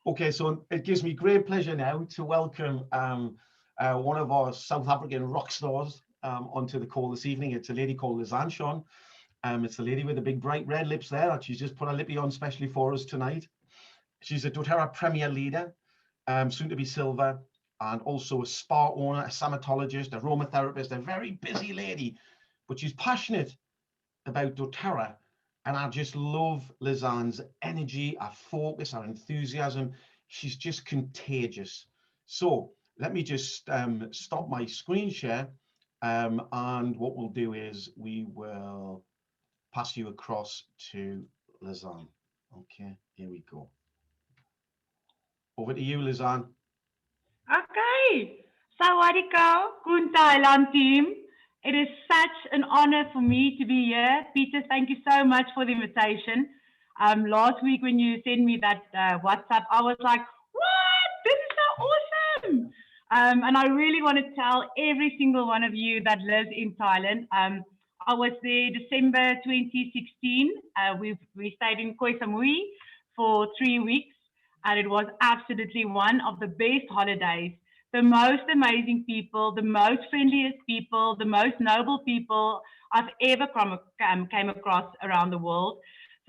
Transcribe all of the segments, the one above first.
Okay, so it gives me great pleasure now to welcome one of our South African rock stars onto the call this evening. It's a lady called Lezanne, Sean. It's the lady with the big bright red lips there that she's just put a lippy on specially for us tonight. She's a doTERRA Premier leader, soon to be silver, and also a spa owner, a somatologist, aromatherapist, a very busy lady, but she's passionate about doTERRA. And I just love Lezanne's energy, her focus, her enthusiasm. She's just contagious. So let me just stop my screen share. And what we'll do is we will pass you across to Lezanne. Okay, here we go. Over to you, Lezanne. Okay. Sawadika, Thailand team. It is such an honor for me to be here. Peter, thank you so much for the invitation. Last week when you sent me that WhatsApp, I was like, what? This is so awesome. And I really want to tell every single one of you that lives in Thailand. I was there December 2016. We stayed in Koh Samui for 3 weeks, and it was absolutely one of the best holidays. The most amazing people, the most friendliest people, the most noble people I've ever came across around the world.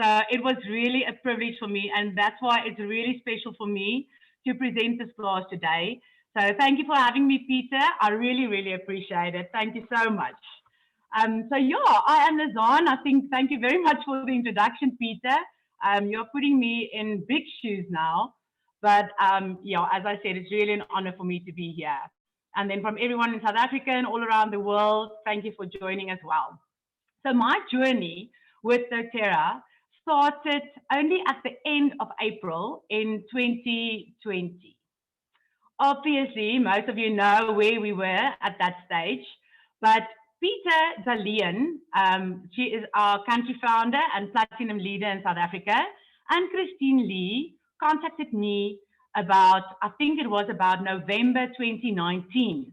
So it was really a privilege for me, and that's why it's really special for me to present this class today. So thank you for having me, Peter. I really, really appreciate it. Thank you so much. So yeah, I am Lezanne. I think thank you very much for the introduction, Peter. You're putting me in big shoes now. But yeah, as I said, it's really an honor for me to be here. And then from everyone in South Africa and all around the world, thank you for joining as well. So my journey with doTERRA started only at the end of April in 2020. Obviously, most of you know where we were at that stage, but Peter Dalian, she is our country founder and platinum leader in South Africa, and Christine Lee contacted me about, I think it was about November 2019.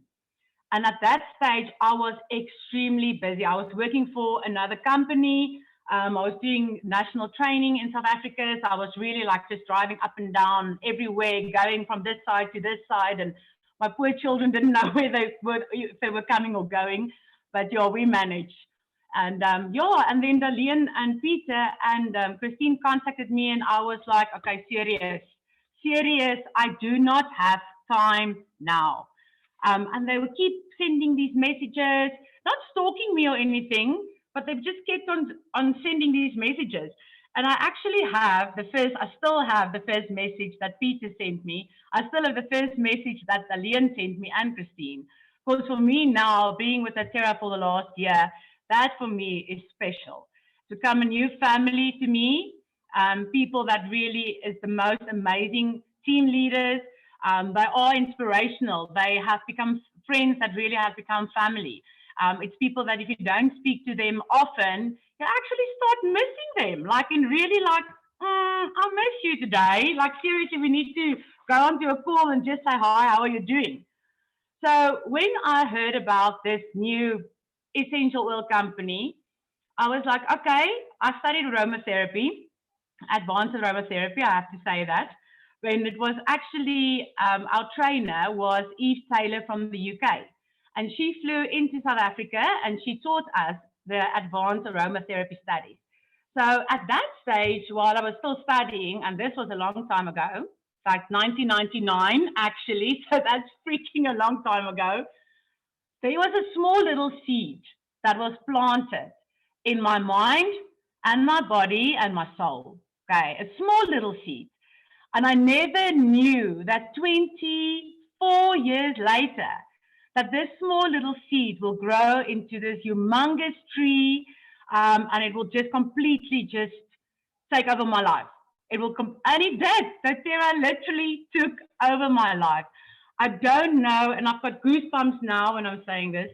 And at that stage, I was extremely busy. I was working for another company. I was doing national training in South Africa. So I was really like just driving up and down everywhere, going from this side to this side. And my poor children didn't know where they were, if they were coming or going. But yeah, we managed. And yeah, and then Dalian and Peter and Christine contacted me, and I was like, okay, serious, I do not have time now. And they would keep sending these messages, not stalking me or anything, but they just kept on sending these messages. And I actually have I still have the first message that Peter sent me. I still have the first message that Dalian sent me and Christine. Because for me now, being with doTERRA for the last year, that for me is special. To become a new family to me, people that really is the most amazing team leaders. They are inspirational. They have become friends that really have become family. It's people that if you don't speak to them often, you actually start missing them. Like in really like, I miss you today. Like seriously, we need to go onto a call and just say, hi, how are you doing? So when I heard about this new essential oil company, I was like, okay, I studied aromatherapy, advanced aromatherapy, I have to say that. When it was actually, our trainer was Eve Taylor from the UK. And she flew into South Africa and she taught us the advanced aromatherapy studies. So at that stage, while I was still studying, and this was a long time ago, like 1999 actually, so that's freaking a long time ago, there was a small little seed that was planted in my mind and my body and my soul. Okay, a small little seed. And I never knew that 24 years later, that this small little seed will grow into this humongous tree, and it will just completely just take over my life. It will, and it did. doTERRA literally took over my life. I don't know, and I've got goosebumps now when I'm saying this.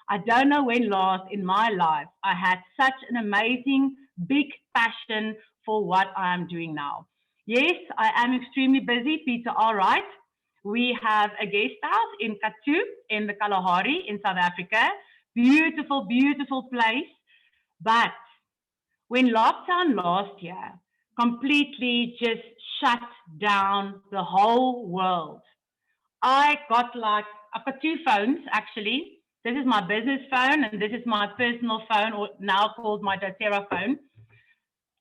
I don't know when last in my life I had such an amazing, big passion for what I am doing now. Yes, I am extremely busy, Peter, all right. We have a guest house in Katu, in the Kalahari, in South Africa. Beautiful, beautiful place. But when lockdown last year, completely just shut down the whole world. I got like, I've got two phones actually. This is my business phone and this is my personal phone, or now called my doTERRA phone.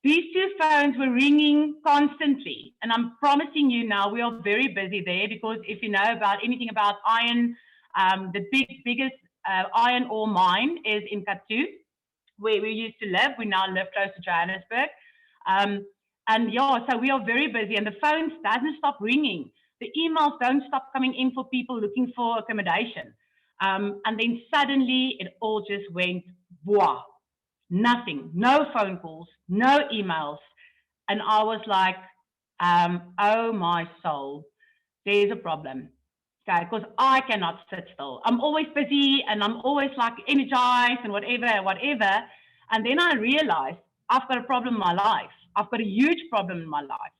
These two phones were ringing constantly. And I'm promising you now, we are very busy there, because if you know about anything about iron, the biggest iron ore mine is in Kathu, where we used to live. We now live close to Johannesburg. Um, and yeah, so we are very busy and the phone doesn't stop ringing. The emails don't stop coming in for people looking for accommodation. And then suddenly it all just went, voila, nothing, no phone calls, no emails. And I was like, oh my soul, there's a problem. Okay, because I cannot sit still. I'm always busy and I'm always like energized and whatever, whatever. And then I realized I've got a problem in my life. I've got a huge problem in my life.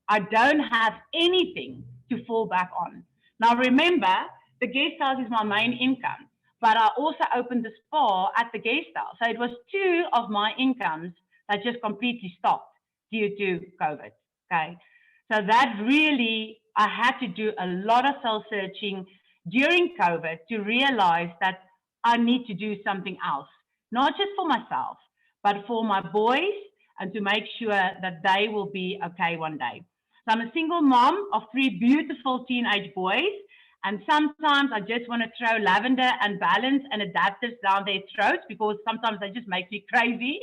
I don't have anything to fall back on. Now, remember, the guest house is my main income, but I also opened the spa at the guest house. So it was two of my incomes that just completely stopped due to COVID. Okay. So that really, I had to do a lot of soul searching during COVID to realize that I need to do something else, not just for myself, but for my boys, and to make sure that they will be okay one day. So I'm a single mom of three beautiful teenage boys. And sometimes I just want to throw lavender and balance and adaptives down their throats, because sometimes they just make me crazy.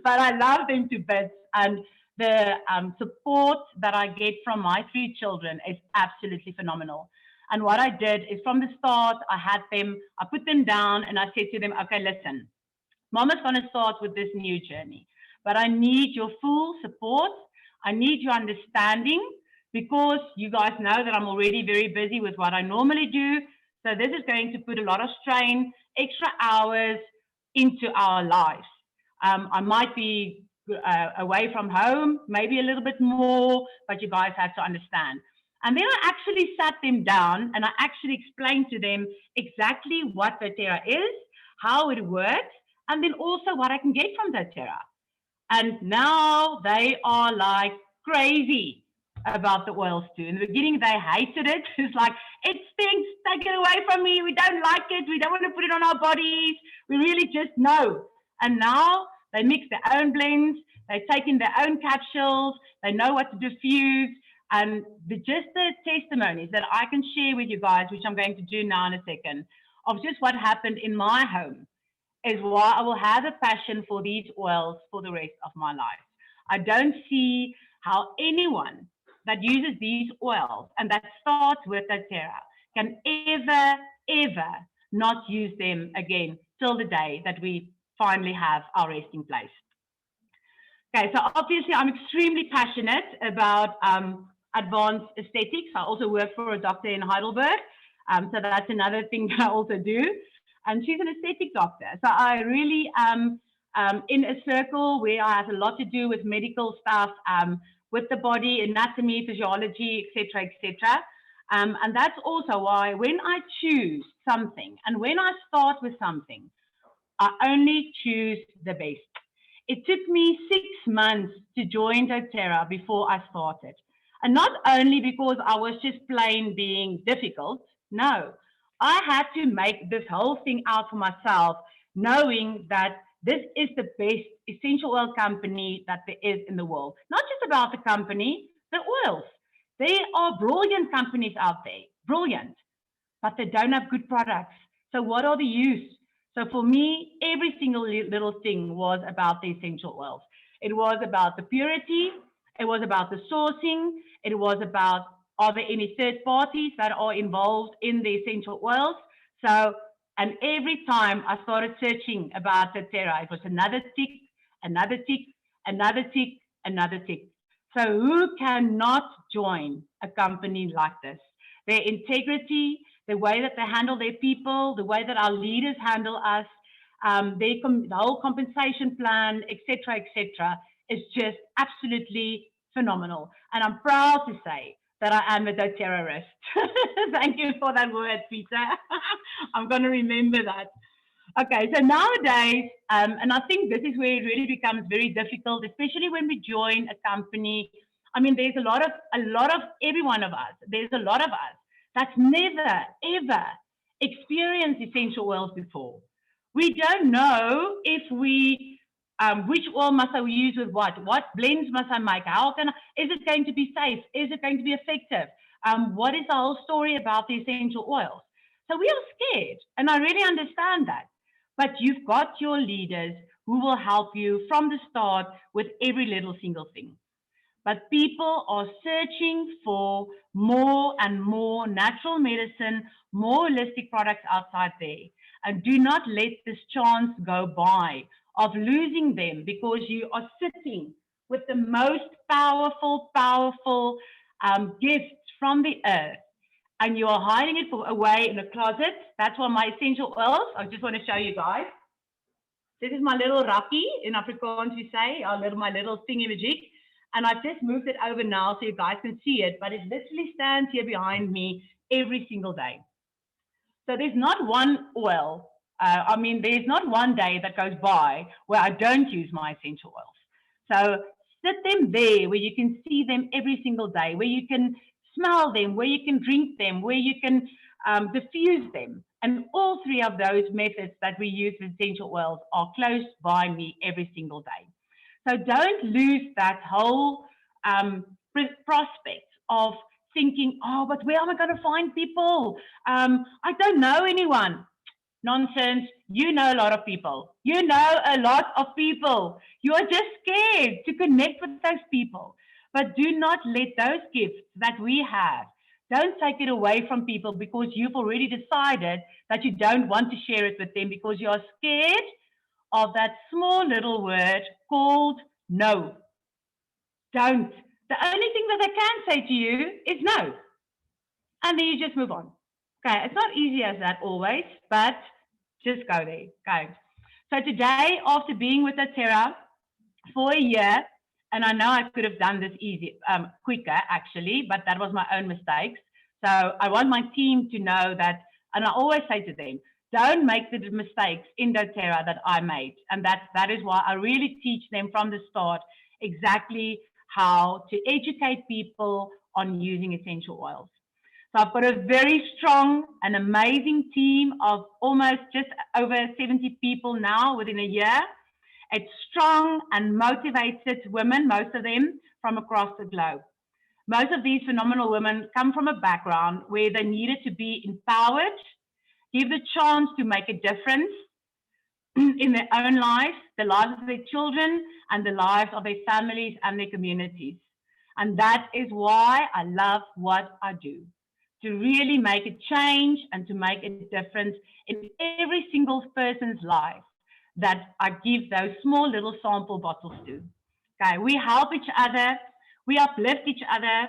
But I love them to bits. And the support that I get from my three children is absolutely phenomenal. And what I did is, from the start, I put them down and I said to them, okay, listen, Mama's going to start with this new journey, but I need your full support. I need your understanding, because you guys know that I'm already very busy with what I normally do. So this is going to put a lot of strain, extra hours into our lives. I might be away from home, maybe a little bit more, but you guys have to understand. And then I actually sat them down and I actually explained to them exactly what doTERRA is, how it works, and then also what I can get from doTERRA. And now they are like crazy about the oils too. In the beginning, they hated it. It's like, it stinks, take it away from me. We don't like it. We don't want to put it on our bodies. We really just know. And now they mix their own blends. They take in their own capsules. They know what to diffuse. And just the testimonies that I can share with you guys, which I'm going to do now in a second, of just what happened in my home, is why I will have a passion for these oils for the rest of my life. I don't see how anyone that uses these oils and that starts with doTERRA can ever not use them again till the day that we finally have our resting place. Okay, so obviously I'm extremely passionate about advanced aesthetics. I also work for a doctor in Heidelberg. So that's another thing that I also do. And she's an aesthetic doctor. So I really am in a circle where I have a lot to do with medical stuff, with the body, anatomy, physiology, etc., etc. And that's also why when I choose something and when I start with something, I only choose the best. It took me 6 months to join doTERRA before I started. And not only because I was just plain being difficult, no. I had to make this whole thing out for myself, knowing that this is the best essential oil company that there is in the world. Not just about the company, the oils. There are brilliant companies out there, brilliant, but they don't have good products. So what are the use? So for me, every single little thing was about the essential oils. It was about the purity. It was about the sourcing. It was about, are there any third parties that are involved in the essential oils? So, and every time I started searching about doTERRA, it was another tick, another tick, another tick, another tick. So who cannot join a company like this? Their integrity, the way that they handle their people, the way that our leaders handle us, the whole compensation plan, etc., etc., is just absolutely phenomenal. And I'm proud to say that I am a doTERRAist. Thank you for that word, Peter. I'm going to remember that. Okay, so nowadays, and I think this is where it really becomes very difficult, especially when we join a company. I mean, there's a lot of every one of us. There's a lot of us that's never ever experienced essential oils before. We don't know if we which oil must I use with what blends must I make, how can I, is it going to be safe, is it going to be effective, what is the whole story about the essential oils. So we are scared, and I really understand that. But you've got your leaders who will help you from the start with every little single thing. But people are searching for more and more natural medicine, more holistic products outside there. And do not let this chance go by of losing them because you are sitting with the most powerful gifts from the earth, and you are hiding it away in a closet. That's why my essential oils, I just want to show you guys. This is my little Rocky, in Afrikaans we say, my little thingy-majig. And I've just moved it over now so you guys can see it, but it literally stands here behind me every single day. So there's not one oil, there's not one day that goes by where I don't use my essential oils. So sit them there where you can see them every single day, where you can smell them, where you can drink them, where you can diffuse them. And all three of those methods that we use with essential oils are close by me every single day. So don't lose that whole prospect of thinking, oh, but where am I going to find people? I don't know anyone. Nonsense. You know a lot of people. You know a lot of people. You are just scared to connect with those people. But do not let those gifts that we have, don't take it away from people because you've already decided that you don't want to share it with them because you're scared of that small little word called no. Don't. The only thing that they can say to you is no. And then you just move on. Okay, it's not easy as that always, but just go there. Go. So today, after being with doTERRA for a year, and I know I could have done this quicker actually, but that was my own mistakes. So I want my team to know that, and I always say to them, don't make the mistakes in doTERRA that I made. And that is why I really teach them from the start exactly how to educate people on using essential oils. So I've got a very strong and amazing team of almost just over 70 people now within a year. It's strong and motivated women, most of them from across the globe. Most of these phenomenal women come from a background where they needed to be empowered, give the chance to make a difference in their own lives, the lives of their children, and the lives of their families and their communities. And that is why I love what I do, to really make a change and to make a difference in every single person's life that I give those small little sample bottles to. Okay, we help each other, we uplift each other,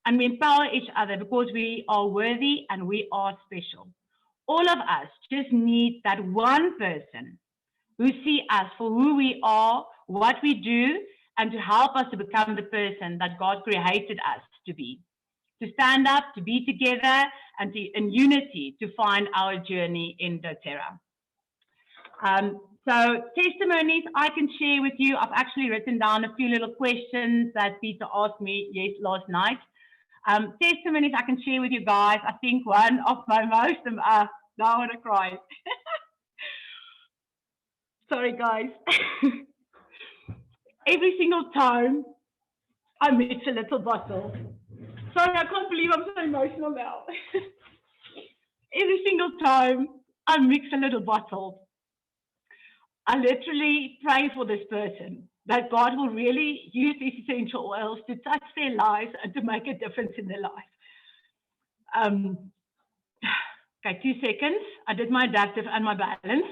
and we empower each other because we are worthy and we are special. All of us just need that one person who see us for who we are, what we do, and to help us to become the person that God created us to be. To stand up, to be together, and in unity to find our journey in doTERRA. So testimonies I can share with you. I've actually written down a few little questions that Peter asked me last night. Testimonies I can share with you guys. I think one of my most, now I want to cry. Sorry guys. Every single time I mix a little bottle. Sorry, I can't believe I'm so emotional now. Every single time I mix a little bottle, I literally pray for this person that God will really use these essential oils to touch their lives and to make a difference in their life. Okay, 2 seconds. I did my adaptive and my balance.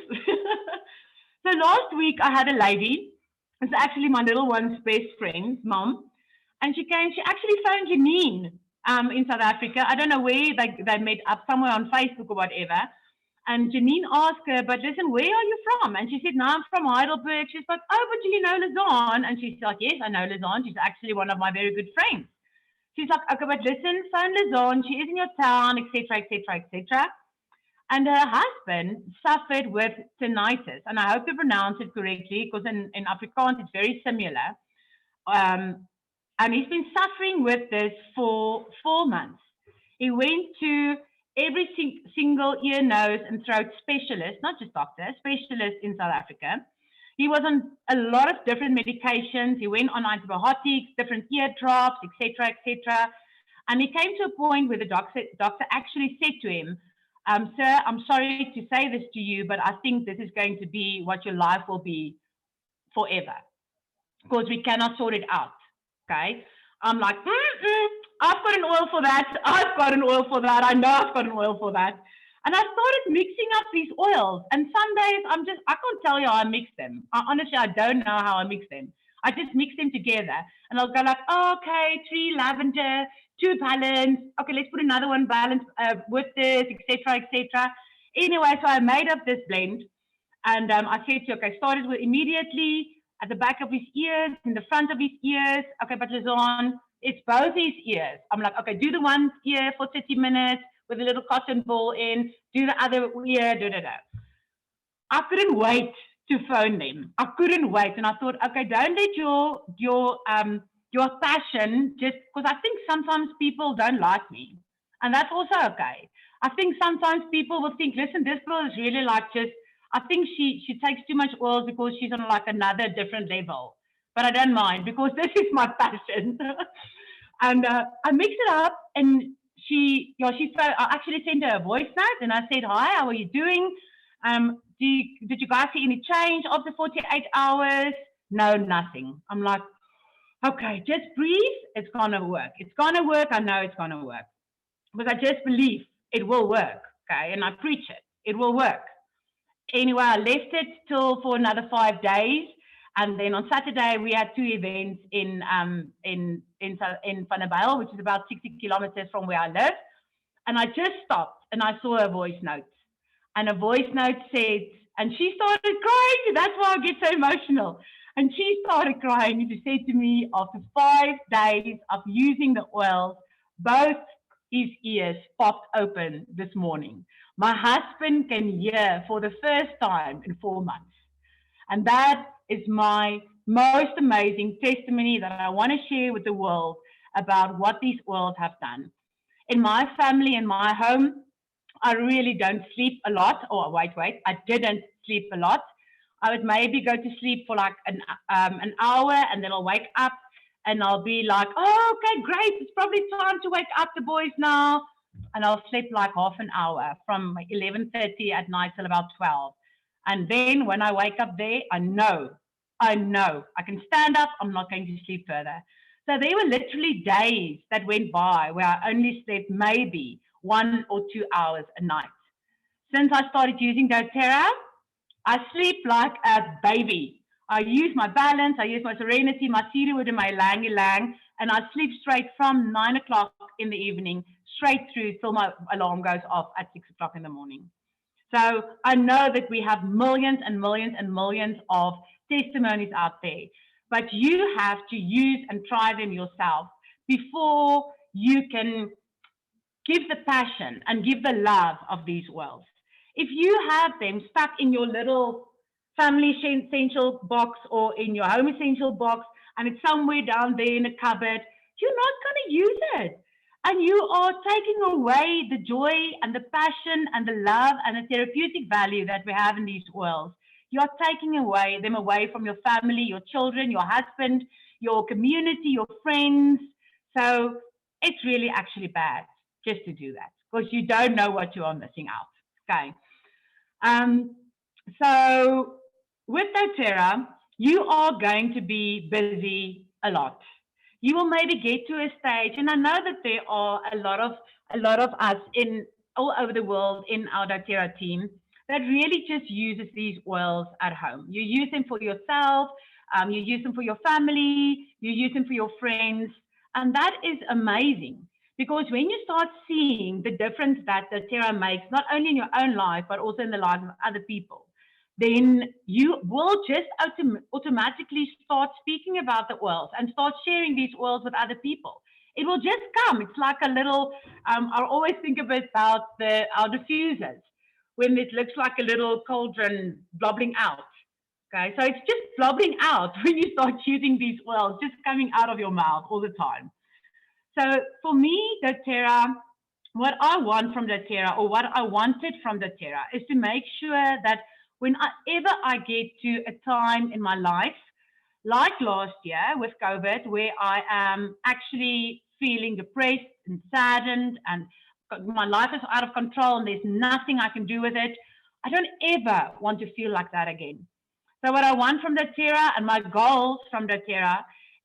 So last week I had a lady, it's actually my little one's best friend's mom, and she actually phoned Janine in South Africa. I don't know where they met up, somewhere on Facebook or whatever. And Janine asked her, but listen, where are you from? And she said, no, I'm from Heidelberg. She's like, oh, but do you know Lezanne? And she's like, yes, I know Lezanne. She's actually one of my very good friends. She's like, okay, but listen, phone Lezanne. She is in your town, etc., etc., etc. And her husband suffered with tinnitus, and I hope to pronounce it correctly because in Afrikaans it's very similar. Um, and he's been suffering with this for 4 months. He went to every single ear, nose, and throat specialist, not just doctor, specialist in South Africa. He was on a lot of different medications. He went on antibiotics, different ear drops, etc., etc. And he came to a point where the doctor actually said to him, "Sir, I'm sorry to say this to you, but I think this is going to be what your life will be forever because we cannot sort it out." Okay. I'm like, I've got an oil for that. I've got an oil for that. I know I've got an oil for that. And I started mixing up these oils. And some days I can't tell you how I mix them. Honestly, I don't know how I mix them. I just mix them together. And I'll go like, oh, okay, 3 lavender, 2 balance. Okay, let's put another one balance with this, etc., etc. Anyway, so I made up this blend. And I said to, okay, started with immediately at the back of his ears, in the front of his ears. Okay, but Lezanne, it's both his ears. I'm like, okay, do the one ear for 30 minutes with a little cotton ball in, do the other ear, da, da, da. I couldn't wait to phone them. I couldn't wait. And I thought, okay, don't let your passion just, because I think sometimes people don't like me. And that's also okay. I think sometimes people will think, listen, this girl is really like just, I think she takes too much oils because she's on like another different level. But I don't mind because this is my passion. And I mixed it up, and I actually sent her a voice note, and I said, "Hi, how are you doing? Did you guys see any change after 48 hours?" No, nothing. I'm like, okay, just breathe. It's gonna work. It's gonna work. I know it's gonna work because I just believe it will work. Okay, and I preach it. It will work. Anyway, I left it till for another 5 days, and then on Saturday we had 2 events in Vanderbijl, which is about 60 kilometers from where I live. And I just stopped and I saw a voice note, and a voice note said, and she started crying. That's why I get so emotional. And she started crying, and she said to me, after 5 days of using the oils, both his ears popped open this morning. My husband can hear for the first time in 4 months. And that is my most amazing testimony that I want to share with the world about what these oils have done. In my family, in my home, I really don't sleep a lot. Oh, wait, I didn't sleep a lot. I would maybe go to sleep for like an hour, and then I'll wake up and I'll be like, oh, okay, great. It's probably time to wake up the boys now. And I'll sleep like half an hour from 11:30 at night till about 12. And then when I wake up there, I know I can stand up. I'm not going to sleep further. So there were literally days that went by where I only slept maybe 1 or 2 hours a night. Since I started using doTERRA, I sleep like a baby. I use my balance, I use my serenity, my cedarwood, and my ylang ylang, and I sleep straight from 9 o'clock in the evening, straight through till my alarm goes off at 6 o'clock in the morning. So I know that we have millions and millions and millions of testimonies out there, but you have to use and try them yourself before you can give the passion and give the love of these oils. If you have them stuck in your little family essential box or in your home essential box, and it's somewhere down there in a cupboard, you're not going to use it. And you are taking away the joy and the passion and the love and the therapeutic value that we have in these oils. You are taking them away from your family, your children, your husband, your community, your friends. So it's really actually bad just to do that because you don't know what you are missing out. Okay. So with doTERRA, you are going to be busy a lot. You will maybe get to a stage, and I know that there are a lot of us in all over the world in our doTERRA team that really just uses these oils at home. You use them for yourself, you use them for your family, you use them for your friends, and that is amazing. Because when you start seeing the difference that doTERRA makes, not only in your own life, but also in the lives of other people, then you will just automatically start speaking about the oils and start sharing these oils with other people. It will just come. It's like a little, I always think about our diffusers. when it looks like a little cauldron blobbing out. Okay, so it's just blobbing out when you start using these oils, just coming out of your mouth all the time. So for me, doTERRA, what I want from doTERRA, or what I wanted from doTERRA, is to make sure that whenever I get to a time in my life, like last year with COVID, where I am actually feeling depressed and saddened and my life is out of control and there's nothing I can do with it, I don't ever want to feel like that again. So what I want from doTERRA and my goals from doTERRA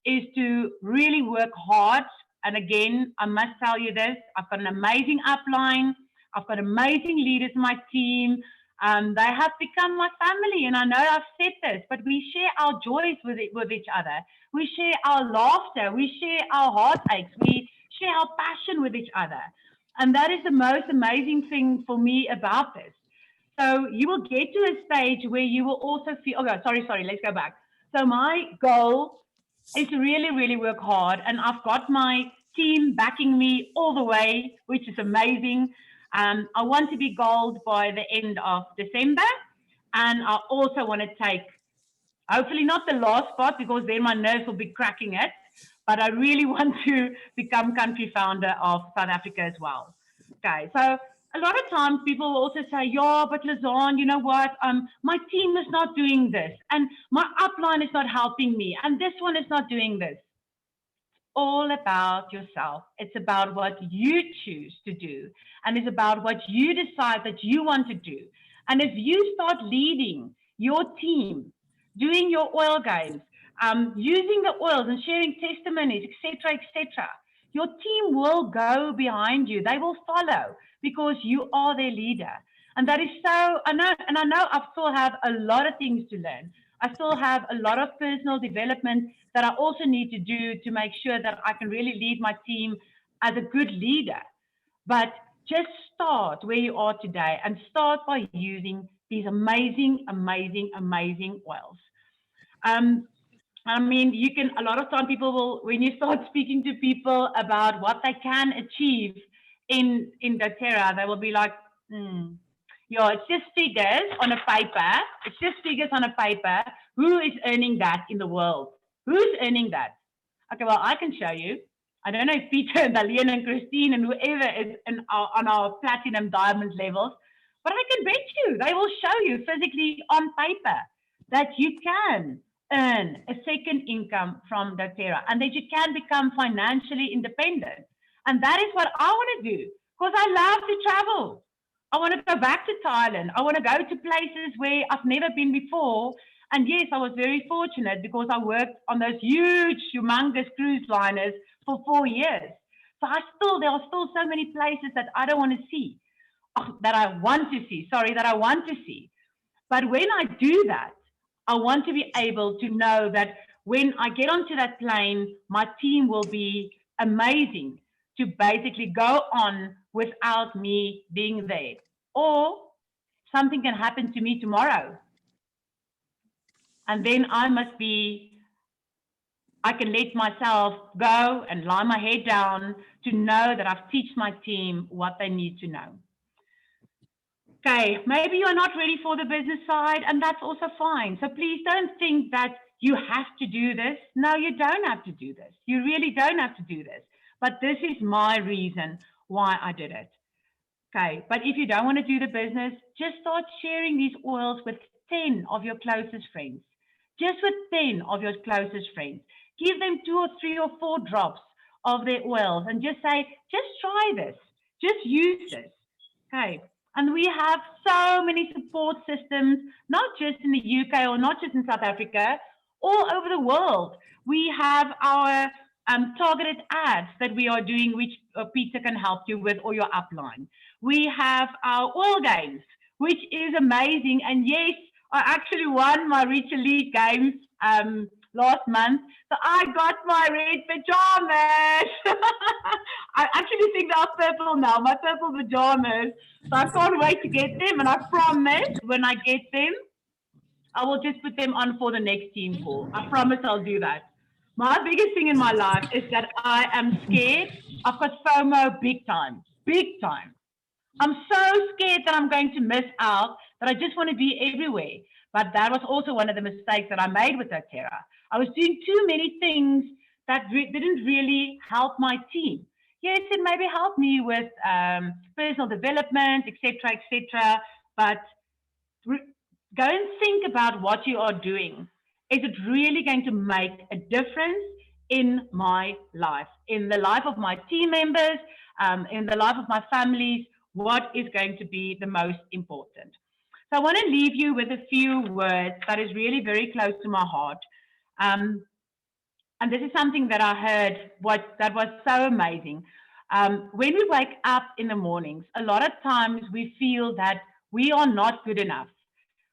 is to really work hard. And again, I must tell you this, I've got an amazing upline. I've got amazing leaders in my team. They have become my family. And I know I've said this, but we share our joys with each other. We share our laughter. We share our heartaches. We share our passion with each other. And that is the most amazing thing for me about this. So you will get to a stage where you will also feel, okay, sorry, let's go back. So my goal is to really, really work hard. And I've got my team backing me all the way, which is amazing. I want to be gold by the end of December. And I also want to take, hopefully not the last spot, because then my nerves will be cracking it. But I really want to become country founder of South Africa as well. Okay, so a lot of times people will also say, yeah, but Lezanne, you know what? My team is not doing this, and my upline is not helping me, and this one is not doing this. It's all about yourself. It's about what you choose to do, and it's about what you decide that you want to do. And if you start leading your team, doing your oil games, using the oils and sharing testimonies, etc., etc., your team will go behind you. They will follow because you are their leader. And that is so, I know I still have a lot of things to learn. I still have a lot of personal development that I also need to do to make sure that I can really lead my team as a good leader. But just start where you are today and start by using these amazing, amazing, amazing oils. I mean, you can, a lot of time people will, when you start speaking to people about what they can achieve in doTERRA, they will be like, yeah, it's just figures on a paper. It's just figures on a paper. Who is earning that in the world? Who's earning that? Okay, well, I can show you. I don't know if Peter and Darlene and Christine and whoever is on our platinum diamond levels, but I can bet you they will show you physically on paper that you can earn a second income from doTERRA and that you can become financially independent. And that is what I want to do because I love to travel. I want to go back to Thailand. I want to go to places where I've never been before. And yes, I was very fortunate because I worked on those huge, humongous cruise liners for 4 years. So there are still so many places that I don't want to see, that I want to see. But when I do that, I want to be able to know that when I get onto that plane, my team will be amazing to basically go on without me being there. Or something can happen to me tomorrow. And then I can let myself go and lie my head down to know that I've taught my team what they need to know. Okay, maybe you're not ready for the business side, and that's also fine. So please don't think that you have to do this. No, you don't have to do this. You really don't have to do this. But this is my reason why I did it. Okay, but if you don't want to do the business, just start sharing these oils with 10 of your closest friends. Just with 10 of your closest friends. Give them 2 or 3 or 4 drops of their oils and just say, just try this. Just use this. Okay. And we have so many support systems, not just in the UK or not just in South Africa, all over the world. We have our targeted ads that we are doing, which Peter can help you with, or your upline. We have our oil games, which is amazing. And yes, I actually won my Reach Elite games last month. So I got my red pajamas. I actually think they're purple now, my purple pajamas. So I can't wait to get them. And I promise when I get them, I will just put them on for the next team call. I promise I'll do that. My biggest thing in my life is that I am scared. I've got FOMO big time, big time. I'm so scared that I'm going to miss out, that I just want to be everywhere. But that was also one of the mistakes that I made with doTERRA. I was doing too many things that didn't really help my team. Yes, it maybe helped me with personal development, etc., etc. But go and think about what you are doing. Is it really going to make a difference in my life, in the life of my team members, in the life of my families? What is going to be the most important? So I want to leave you with a few words that is really very close to my heart. Um, and this is something that I heard that was so amazing. When we wake up in the mornings, a lot of times we feel that we are not good enough.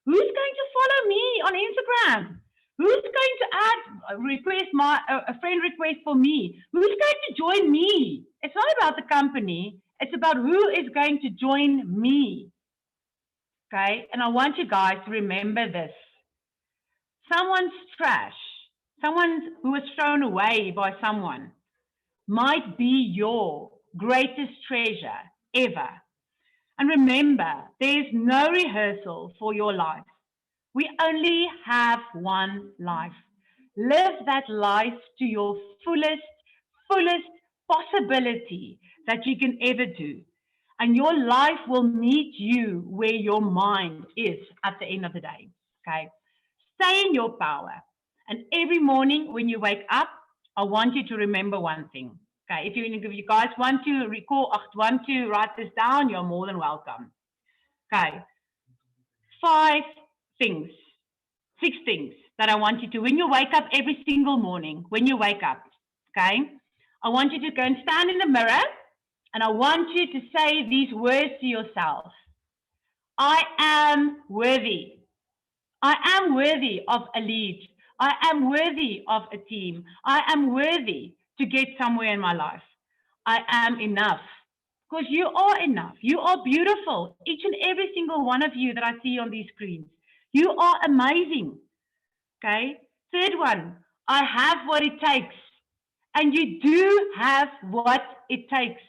Who's going to follow me on Instagram? Who's going to add a friend request for me? Who's going to join me? It's not about the company. It's about who is going to join me. Okay, and I want you guys to remember this. Someone's trash, someone who was thrown away by someone, might be your greatest treasure ever. And remember, there is no rehearsal for your life. We only have one life. Live that life to your fullest possibility that you can ever do. And your life will meet you where your mind is at the end of the day. Okay? Stay in your power. And every morning when you wake up, I want you to remember one thing. Okay, if you guys want to want to write this down, you're more than welcome. Okay, 5 things, 6 things that I want you to, when you wake up every single morning, when you wake up, okay, I want you to go and stand in the mirror and I want you to say these words to yourself. I am worthy. I am worthy of a lead. I am worthy of a team. I am worthy to get somewhere in my life. I am enough. Because you are enough. You are beautiful. Each and every single one of you that I see on these screens. You are amazing. Okay. Third one, I have what it takes. And you do have what it takes.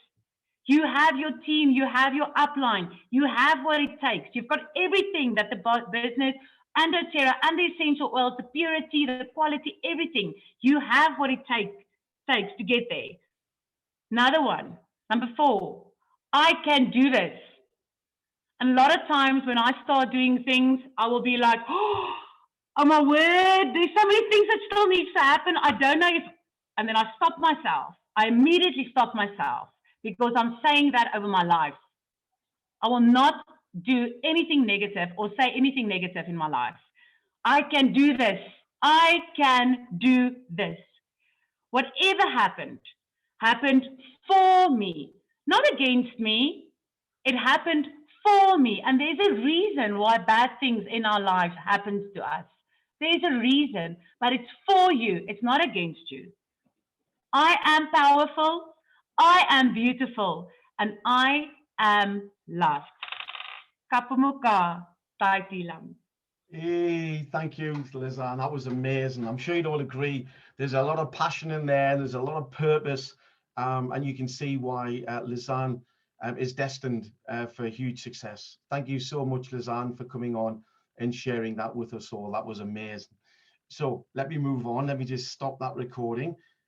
You have your team, you have your upline, you have what it takes. You've got everything that the business and doTERRA and the essential oils, the purity, the quality, everything. You have what it takes to get there. Another one, number 4, I can do this. And a lot of times when I start doing things, I will be like, oh my word, there's so many things that still needs to happen. I don't know if, and then I stop myself. I immediately stop myself because I'm saying that over my life. I will not do anything negative or say anything negative in my life. I can do this. I can do this. Whatever happened for me, not against me. It happened for me. And there's a reason why bad things in our lives happens to us. There's a reason, but it's for you. It's not against you. I am powerful. I am beautiful. And I am loved. Kapamuka, Taitilam. Hey, thank you, Lezanne. That was amazing. I'm sure you'd all agree. There's a lot of passion in there. There's a lot of purpose. And you can see why Lezanne is destined for huge success. Thank you so much, Lezanne, for coming on and sharing that with us all. That was amazing. So let me move on. Let me just stop that recording.